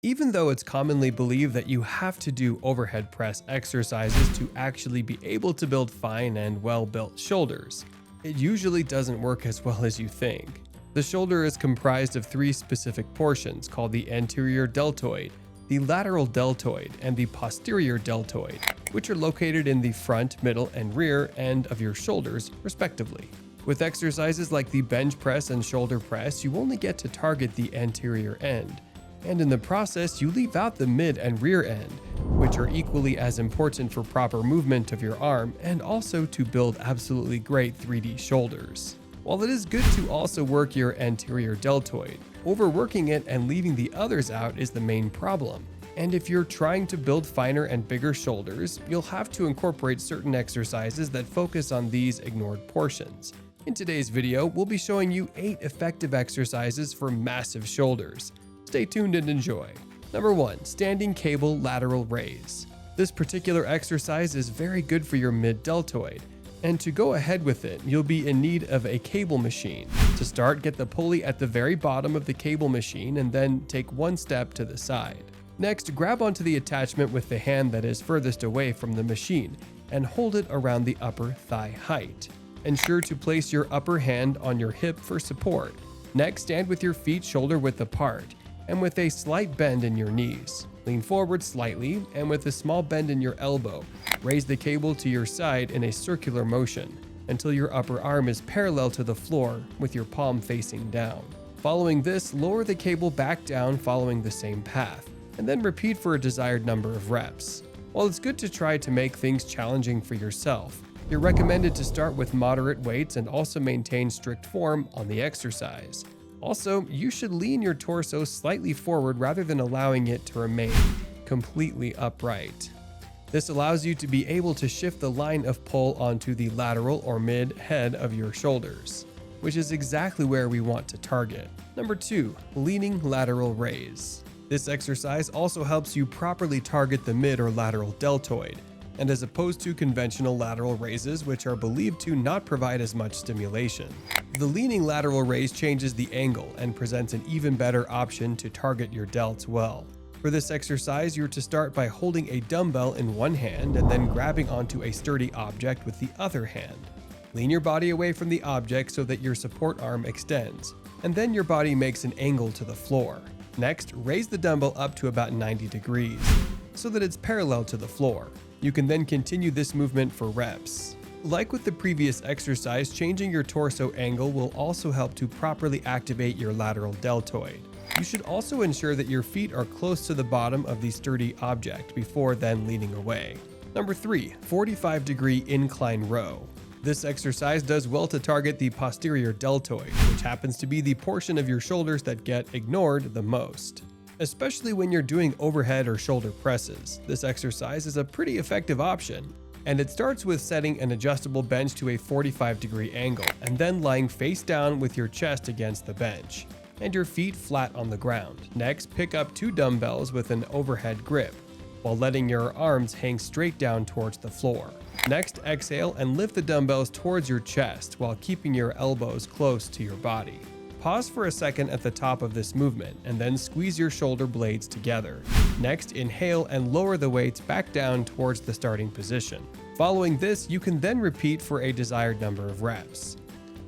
Even though it's commonly believed that you have to do overhead press exercises to actually be able to build fine and well-built shoulders, it usually doesn't work as well as you think. The shoulder is comprised of three specific portions called the anterior deltoid, the lateral deltoid, and the posterior deltoid, which are located in the front, middle, and rear end of your shoulders, respectively. With exercises like the bench press and shoulder press, you only get to target the anterior end, and in the process, you leave out the mid and rear end, which are equally as important for proper movement of your arm and also to build absolutely great 3D shoulders. While it is good to also work your anterior deltoid, overworking it and leaving the others out is the main problem. And if you're trying to build finer and bigger shoulders, you'll have to incorporate certain exercises that focus on these ignored portions. In today's video, we'll be showing you 8 effective exercises for massive shoulders. Stay tuned and enjoy. Number 1. Standing cable lateral raise. This particular exercise is very good for your mid-deltoid, and to go ahead with it, you'll be in need of a cable machine. To start, get the pulley at the very bottom of the cable machine and then take one step to the side. Next, grab onto the attachment with the hand that is furthest away from the machine and hold it around the upper thigh height. Ensure to place your upper hand on your hip for support. Next, stand with your feet shoulder width apart and with a slight bend in your knees. Lean forward slightly, and with a small bend in your elbow, raise the cable to your side in a circular motion until your upper arm is parallel to the floor with your palm facing down. Following this, lower the cable back down following the same path, and then repeat for a desired number of reps. While it's good to try to make things challenging for yourself, you're recommended to start with moderate weights and also maintain strict form on the exercise. Also, you should lean your torso slightly forward rather than allowing it to remain completely upright. This allows you to be able to shift the line of pull onto the lateral or mid head of your shoulders, which is exactly where we want to target. Number 2. Leaning lateral raise. This exercise also helps you properly target the mid or lateral deltoid, and as opposed to conventional lateral raises, which are believed to not provide as much stimulation. The leaning lateral raise changes the angle and presents an even better option to target your delts well. For this exercise, you're to start by holding a dumbbell in one hand and then grabbing onto a sturdy object with the other hand. Lean your body away from the object so that your support arm extends, and then your body makes an angle to the floor. Next, raise the dumbbell up to about 90 degrees so that it's parallel to the floor. You can then continue this movement for reps. Like with the previous exercise, changing your torso angle will also help to properly activate your lateral deltoid. You should also ensure that your feet are close to the bottom of the sturdy object before then leaning away. Number 3. 45-degree incline row. This exercise does well to target the posterior deltoid, which happens to be the portion of your shoulders that get ignored the most. Especially when you're doing overhead or shoulder presses, this exercise is a pretty effective option. And it starts with setting an adjustable bench to a 45-degree angle, and then lying face down with your chest against the bench, and your feet flat on the ground. Next, pick up 2 dumbbells with an overhead grip, while letting your arms hang straight down towards the floor. Next, exhale and lift the dumbbells towards your chest while keeping your elbows close to your body. Pause for a second at the top of this movement, and then squeeze your shoulder blades together. Next, inhale and lower the weights back down towards the starting position. Following this, you can then repeat for a desired number of reps.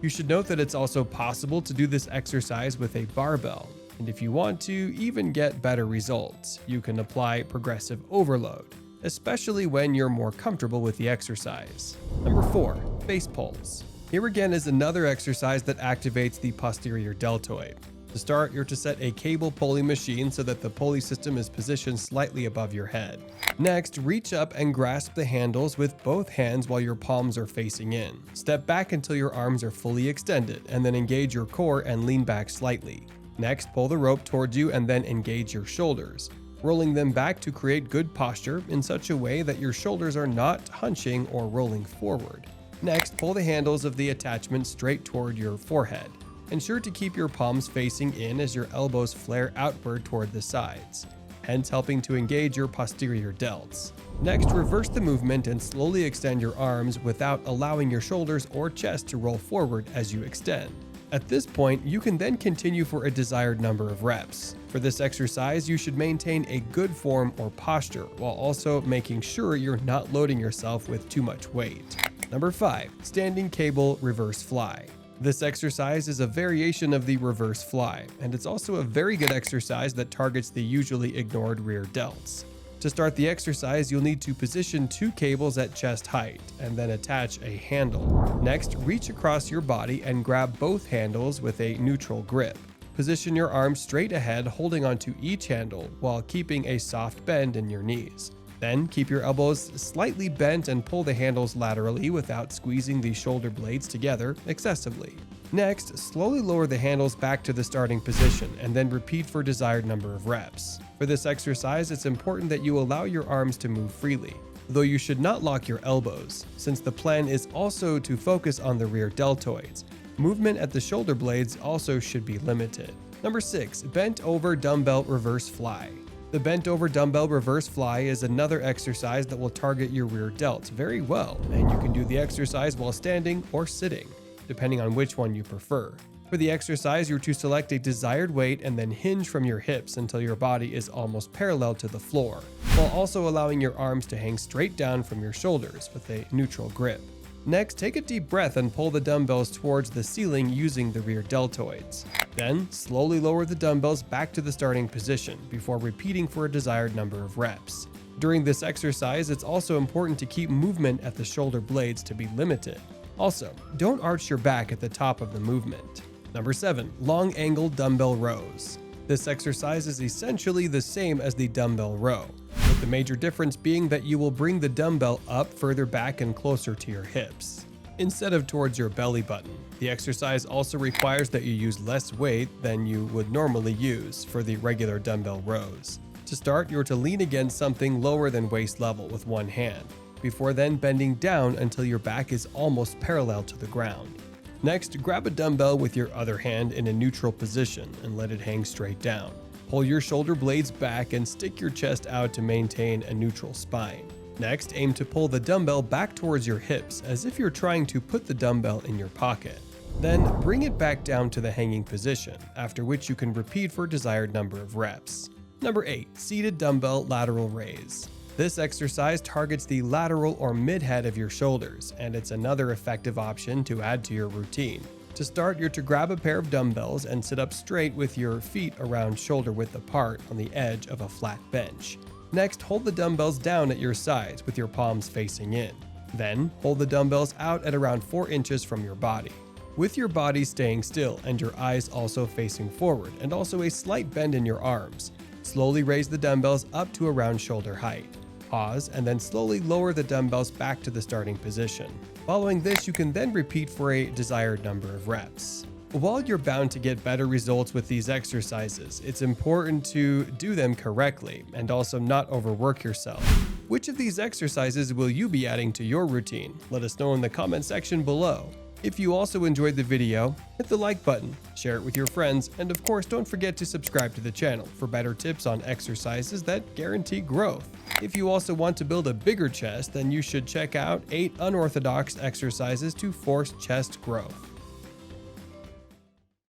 You should note that it's also possible to do this exercise with a barbell, and if you want to even get better results, you can apply progressive overload, especially when you're more comfortable with the exercise. Number 4. Face pulls. Here again is another exercise that activates the posterior deltoid. To start, you're to set a cable pulley machine so that the pulley system is positioned slightly above your head. Next, reach up and grasp the handles with both hands while your palms are facing in. Step back until your arms are fully extended, and then engage your core and lean back slightly. Next, pull the rope towards you and then engage your shoulders, rolling them back to create good posture in such a way that your shoulders are not hunching or rolling forward. Next, pull the handles of the attachment straight toward your forehead. Ensure to keep your palms facing in as your elbows flare outward toward the sides, hence helping to engage your posterior delts. Next, reverse the movement and slowly extend your arms without allowing your shoulders or chest to roll forward as you extend. At this point, you can then continue for a desired number of reps. For this exercise, you should maintain a good form or posture while also making sure you're not loading yourself with too much weight. Number 5. Standing cable reverse fly. This exercise is a variation of the reverse fly, and it's also a very good exercise that targets the usually ignored rear delts. To start the exercise, you'll need to position 2 cables at chest height and then attach a handle. Next, reach across your body and grab both handles with a neutral grip. Position your arms straight ahead, holding onto each handle while keeping a soft bend in your knees. Then keep your elbows slightly bent and pull the handles laterally without squeezing the shoulder blades together excessively. Next, slowly lower the handles back to the starting position and then repeat for desired number of reps. For this exercise, it's important that you allow your arms to move freely, though you should not lock your elbows, since the plan is also to focus on the rear deltoids. Movement at the shoulder blades also should be limited. Number 6. Bent over dumbbell reverse fly. The bent over dumbbell reverse fly is another exercise that will target your rear delts very well, and you can do the exercise while standing or sitting, depending on which one you prefer. For the exercise, you're to select a desired weight and then hinge from your hips until your body is almost parallel to the floor, while also allowing your arms to hang straight down from your shoulders with a neutral grip. Next, take a deep breath and pull the dumbbells towards the ceiling using the rear deltoids. Then, slowly lower the dumbbells back to the starting position before repeating for a desired number of reps. During this exercise, it's also important to keep movement at the shoulder blades to be limited. Also, don't arch your back at the top of the movement. Number 7. Long angle dumbbell rows. This exercise is essentially the same as the dumbbell row, with the major difference being that you will bring the dumbbell up further back and closer to your hips, instead of towards your belly button. The exercise also requires that you use less weight than you would normally use for the regular dumbbell rows. To start, you're to lean against something lower than waist level with one hand, before then bending down until your back is almost parallel to the ground. Next, grab a dumbbell with your other hand in a neutral position and let it hang straight down. Pull your shoulder blades back and stick your chest out to maintain a neutral spine. Next, aim to pull the dumbbell back towards your hips as if you're trying to put the dumbbell in your pocket. Then bring it back down to the hanging position, after which you can repeat for a desired number of reps. Number 8. Seated dumbbell lateral raise. This exercise targets the lateral or mid-head of your shoulders, and it's another effective option to add to your routine. To start, you're to grab a pair of dumbbells and sit up straight with your feet around shoulder width apart on the edge of a flat bench. Next, hold the dumbbells down at your sides with your palms facing in. Then, hold the dumbbells out at around 4 inches from your body, with your body staying still and your eyes also facing forward, and also a slight bend in your arms. Slowly raise the dumbbells up to around shoulder height. Pause, and then slowly lower the dumbbells back to the starting position. Following this, you can then repeat for a desired number of reps. While you're bound to get better results with these exercises, it's important to do them correctly and also not overwork yourself. Which of these exercises will you be adding to your routine? Let us know in the comment section below. If you also enjoyed the video, hit the like button, share it with your friends, and of course don't forget to subscribe to the channel for better tips on exercises that guarantee growth. If you also want to build a bigger chest, then you should check out 8 unorthodox exercises to force chest growth.